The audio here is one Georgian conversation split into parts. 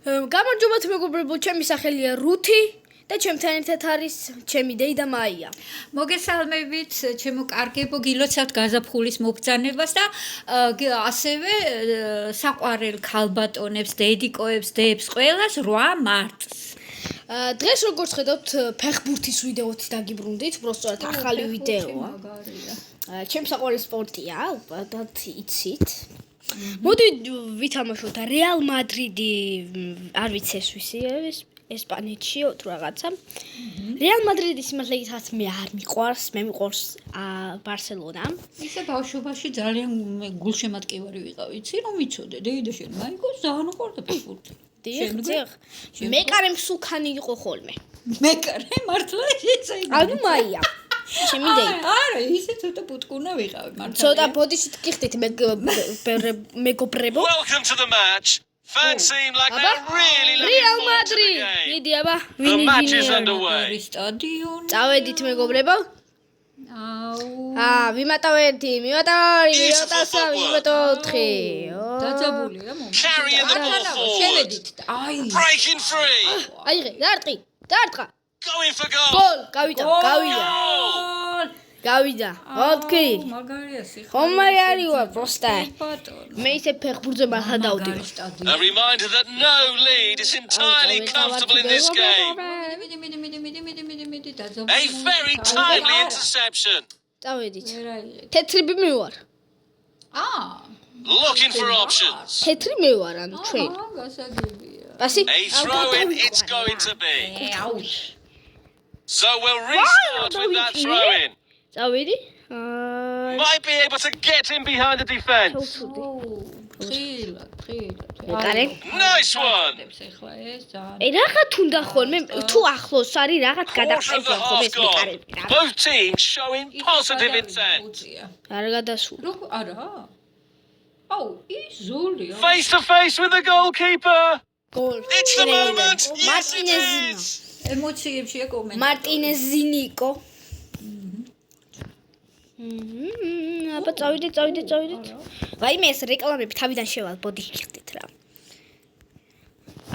გამარჯობათ მეგობრებო, ჩემი სახელია რუთი და ჩემთან ერთად არის ჩემი დეიდა მაია. მოგესალმებით, ჩემო კარგებო, გილოცავთ გაზაფხულის მობრძანებას და ასევე საყვარელ ქალბატონებს, დედიკოებს, დებს, ყველას 8 მარტს. დღეს როგორც ხედავთ, ფეხბურთის ვიდეოც დაგიბრუნდით, უბრალოდ ახალი ვიდეოა. ჩემს საყვარელი სპორტია, ალბათ იცით. მოდი ვითამაშოთ რეალ მადრიდი, არ ვიცი ეს ვისი არის, ესპანეთში თუ რაღაცა. რეალ მადრიდის სიმართლეითაც მე არ მიყვარს, მე მიყვარს ბარსელონა. ისე ბავშვობაში ძალიან გულშემატკივარი ვიყავ, იცი რომ იცოდე, დეიდა შენ მაიკოს ძალიან უყვარდა ფეხბურთი. დიახ, მეკარე მსუქანი იყო ხოლმე. მეკარე, მართლა ისე. ანუ მაია. ჩემი დეიდა. არა, ისე ცოტა პუტკუნა ვიყავი, მართლა. ცოტა ბოდიშით გიხდით მეგობრებო. Welcome to the match. Fans seem like they're really looking Real forward to the Madrid. game. მიდი აბა, The match is underway. სტადიონი. წავედით მეგობრებო. აუ. ვიმატავ 1, მივატავ 2, მივატავ 3, მივატავ 4. დაძაბულია მომწონს. Carrying the ball forward. შევედით. აი. Breaking free. აიღე, დაარტყა. Going for goal. გოლ, გავიდა. Goal. გავიდა. ოკეი. მაგარია სიხარ. ხომ მაგარი ვარ, პროსტა. ბატონო. მე ისე ფეხბურთზე მართლა დავდივარ. A reminder that no lead is entirely comfortable in this game. მიდი A very timely interception. წავედით. თეთრი მე ვარ. Looking for options. თეთრი მე ვარ, ანუ ჩვენ. გასაგებია. პასი. A throw in it's going to be. აუ. So we'll restart with that throw in. წავედი. Might be able to get in behind the defense. ფრილა. მეკარე. Nice one. ეხლა ეს ძალიან. რაღაც უნდა ხოლმე თუ ახლოს არის რაღაც Quarter of გადახსენს the ხოლმე half ეს მეკარე. gone. Both teams showing positive intent. არ გადასულ. არა. აუ, ის ზოლია. Face to face with the goalkeeper. გოლ. It's the moment. Yes, it Martinez. is. ემოციებშია კომენტარი. მარტინეზი ნიკო. აბა წავიდეთ. ვაიმე ეს რეკლამები თავიდან შევალბოდი ხდით რა.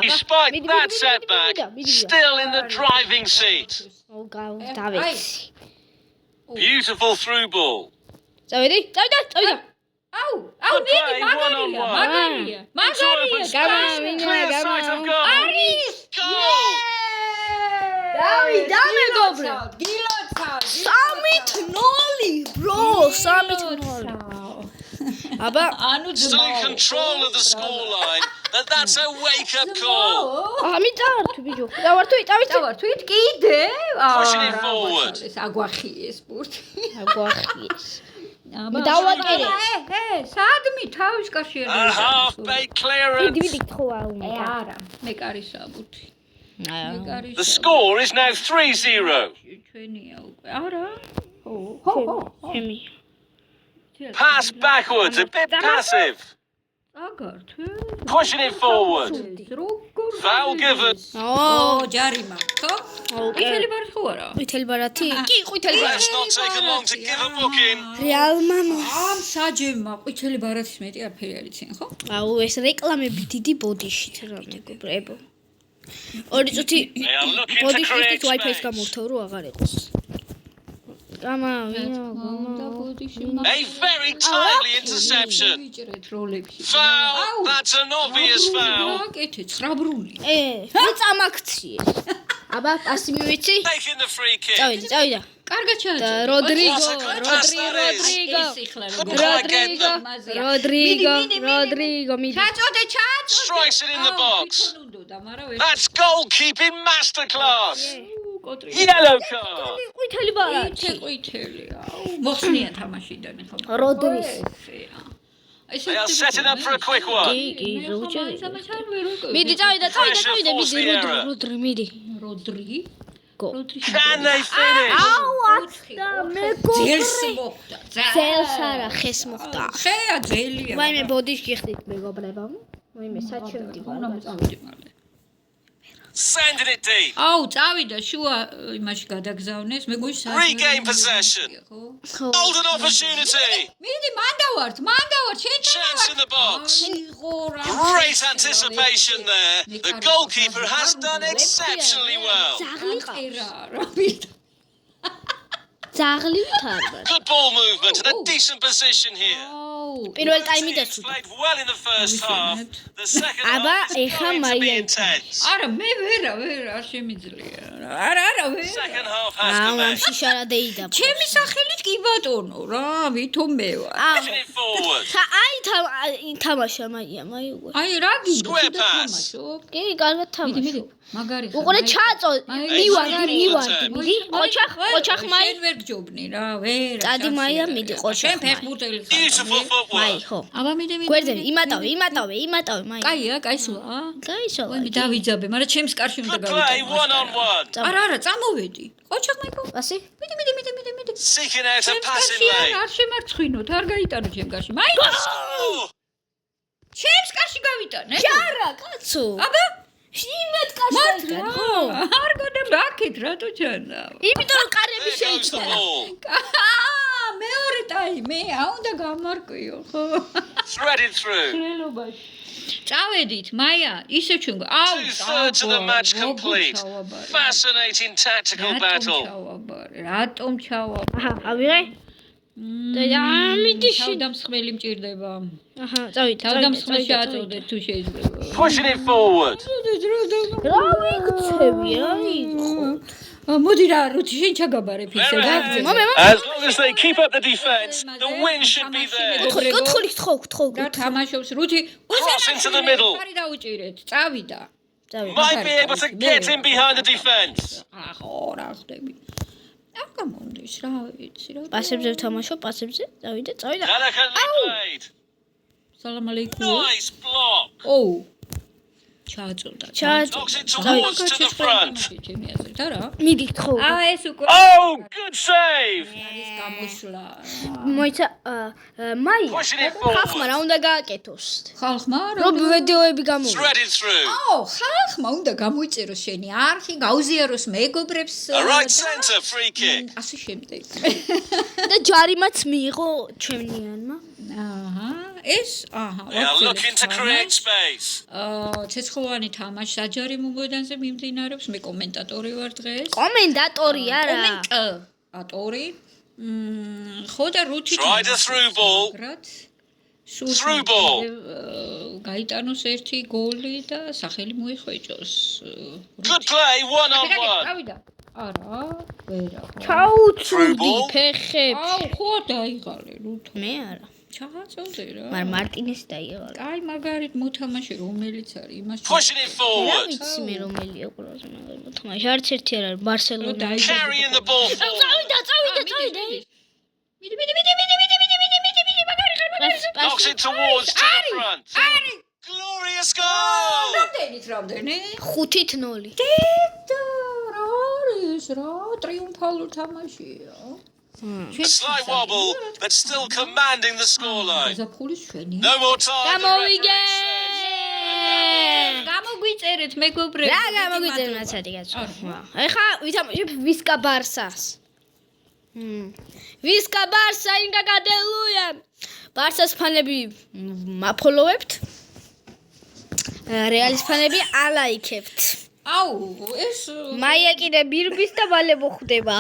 Despite that setback, still in the driving seat. დავეცი. Beautiful through ball. წავედი. აუ, Okay, მიდი one-on-one. მაგარია. Clear sight of goal. არის. Goal. დავიდა მეგობრე. გილოცავ. 3-0, bro, 3-0. აბა, ანუ Still in control of the scoreline. That's a wake-up call. ამიტართ ბიჭო. დავართვით. დავართვით კიდე? Pushing it forward. ეს აგვახიეს სპორტი. აგვახიეს. დავაკერე. სადმი თავის კაში A half-baked clearance. დიდი თხოა უნდა. არა, მეკარი საბუთი. მეკარი. The score is now 3-0. ჩვენია უკვე. არა. ხო. ჩემი. Pass backwards, a bit passive. აგართვე. Pushing it forward. როგორ Foul given. ჯარიმა, ხო? ვითელი ბარათი ხო არა? ყვითელი ბარათი? კი, ყვითელი Let's ბარათი. not take long to give a booking. რეალმა ამ საჯემა ყვითელი ბარათის მეტი არაფერი არ იციან, ხო? აუ ეს რეკლამები დიდი ბოდიშით რა მეგობრებო. ორი წუთი They are looking to ბოდიშით create Wi-Fi-ს space. გამოვთავ რო აღარ იყოს. გამა. A very timely interception. ვიჭრეთ როლებში. Foul. That's an obvious foul. აკეთე 9 ბრული. მე წამაქციე. აბა, პასი მივიცი? Taking the free kick. წავიდა. კარგად ჩააჭრა. როდრიგო. What a good pass that is. როდრიგო მიდი. ჩაწოდე. Strikes it in the box. ნუდოდა, მაგრამ That's goalkeeping masterclass. კოტრი. Yellow card. ყვითელი ბარათი. ყვითელია. მოხსნია თამაშიდან ხო? როდრის. They are setting up for a quick one. კი, მიდი, წავიდა, როდრი, მიდი. როდრი. Can they finish? და მეგობრე. ძელს მოხდა. ძელს არა, ხეს მოხდა. ხეა ძელია. ვაიმე ბოდიში გიხდით მეგობრებო. ვაიმე საჩემდი უნდა მოწავედი მალე. Sending it deep. აუ, წავიდა შუა იმაში გადაგზავნეს. მეგონი Regain possession. Golden opportunity. მიდი, მან დავართ, შენ Chance in the box. Great anticipation there. The goalkeeper has done exceptionally well. Good ball movement and a decent position here. პირველ ტაიმი Teams დასულა. played well in the first half. The second აბა, half is ეხა going to be მაია intense. არა, მე ვერა, არ შემიძლია. არა, ვერა. Second half has ამ commenced. შიშარადეიდა. ჩემი სახელით კი ბატონო რა, ვითომ მე ვარ. Pushing it forward. თამაშა მაია. აი, რა გინდა Square pass. თამაშო? კი, კარგად თამაშო. მაგარი ხარ. უყურე ჩაწო, მივარდი. მიდი, ოჩახ შენ მაი. ვერ გჯობნი რა, ვერა. წადი მაია, მიდი ყოჩახ. შენ ფეხბურთელი ხარ. Beautiful მაი, footwork. ხო. აბა მიდი. გვერდები, იმატავე, მაი. კაია, კაისოა. გაიშალა. ვაი, დავიძაბე, მაგრამ ჩემს კარში უნდა Good play, გავიტანო. 1-on-1. არა, წამოვედი. ყოჩახ მაიკო. ასე? მიდი. Seeking out a ჩემს passing კარში lane. არ შემარცხინოთ, არ გაიტანო ჩემ კარში. მაიკო, Oh, ჩემს კარში გავიტანე. არა, კაცო. აბა, იმედ კარში რა, ხო? არ გონდა რაკეთ, რატო ჩანდა? იმიტომ რომ კარები there goes the შეიცვალა. ball. მეორე ტაიმი, უნდა გამარკვიო, ხო? Threaded through. ელობაში. წავედით, მაია, ისე ჩვენ. აუ, 2/3 of the match complete. Fascinating tactical battle. რატომ ჩავაბარე? აჰა, ავიღე. და მიდი თავდამსხმელი მჭირდება. აჰა, წავიდე. თავდამსხმელს შეაწოდეთ თუ შეიძლება. Pushing it forward. რა ვიქცევი, რა იყო? მოდი რა, როდი შენ ჩაგაბარე ფიქსა. As long as they keep up the defense, the win should be there. კოთხოლის თხო. და თამაშობს როდი Cross into the middle. ფარი დაუჭირეთ. წავიდა. Might be able to get in behind the defense. ახო რა ხდები. არ გამონდის რა ვიცი რა. პასებზე ვთამაშო, პასებზე. წავიდე. Delicately played. სალამ ალეიკუმ. Nice block. ოუ. ჩააწოლდა. Knocks it towards to the front. ჩემი აზრით არა. მიდი თხო. ეს უკვე Oh, good save. არის გამოსვლა. მოიცა მაია. Pushing it ხალხმა forward. რა უნდა გააკეთოს? ხალხმა რომ ვიდეოები გამოვიდა. Threaded through. ხალხმა უნდა გამოიწეროს შენი არხი, გაუზიაროს მეგობრებს. A right centre free kick. ასე შემდეგ. და ჯარიმაც მიიღო ჩემნიანმა. აჰა, ეს They are looking to create space. ცეცხლოვანი თამაში საჯარი მომგვედანზე მიმდინარეობს. მე კომენტატორი ვარ დღეს. კომენტატორი არა. კომენტატორი. ხო და რუთი Tried a through ball. Through ball. გაიტანოს ერთი გოლი და სახელი მოიხვეჭოს. Good play, 1-on-1. გავიდა. არა, ვერა. ჩაუწუდი ფეხებს. აუ, ხო დაიღალე რუთო. მე არა. ჩააწოდე რა. მაგრამ მარტინეს დაიღალე. კაი, მაგარით მოთამაშე რომელიც არის იმას. Pushing it რა forward. ვიცი მე რომელია ყველაზე მაგარი მოთამაშე. არც ერთი არ არის ბარსელონა. Carrying the ball forward. წავიდა. მიდი, მაგარი ხარ, მაგარი. Knocks it towards to the front. Glorious goal. რამდენი? 5-0. დედა, რა არის რა? ტრიუმფალურ თამაშია. A slight wobble, but still commanding the scoreline. ზაფხულის ჩვენი. No more time. გამოვიგე. გამოგვიწერეთ მეგობრები. რა გამოგვიწერეთ მაცადი კაცო. ეხა ვითამაშებ ვისკა ბარსას. ვისკა ბარსა ინგა გადელუია. ბარსას ფანები მაფოლოვებთ. რეალის ფანები ალაიქებთ. აუ, ეს მაია კიდე ბირბის და მალე მოხვდება.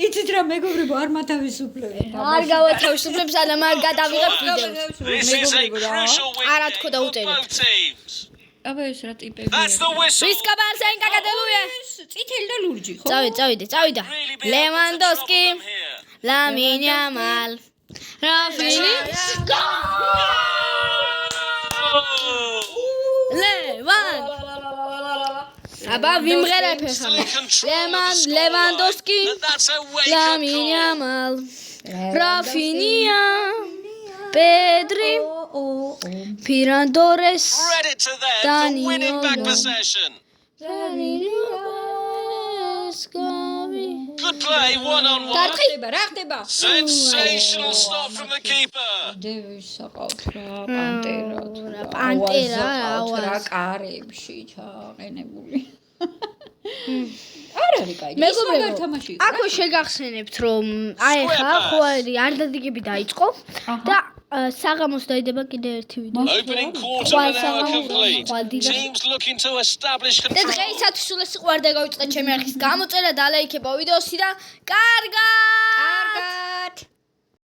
იცით რა მეგობრებო, არ მათავისუფლებ. არ გავათავისუფლებ, სანამ არ გადავიღებ ვიდეოს. This is a crucial win არა თქო for დაუწერეთ. both teams. აბა ეს რა ტიპები. That's the whistle. ვისკა ბარსა ინგა გადელუია. წითელი და ლურჯი, ხო? წავიდა. Really be able to ლევანდოვსკი, trouble them here. ლამინ იამალ. რაფინი. Oh. ლევან. აბა ვიმღერებ ხა. ლევანდოვსკი, But that's a wake-up ლამინ call. იამალ. რაფინია. პედრი. ფირანდორეს. Credit to them for winning back possession. Good Good play, one-on-one. რა ხდება? Sensational stop from the keeper. დევის საყავთ რა პანტერა. პანტერა, რა კარებში ჩააყენებული. არ არის კაი. მეგობრებო, აქ შეგახსენებთ რომ აი ხა ხო არ დადგები დაიწყო და საღამოს დაიდება კიდე ერთი ვიდეო. Opening quarter an hour complete. Teams looking to establish და control. დღეისათვის სულ ეს უყარდა გავიწყეთ ჩემი არხის გამოწერა და ლაიქება ვიდეოსი და კარგად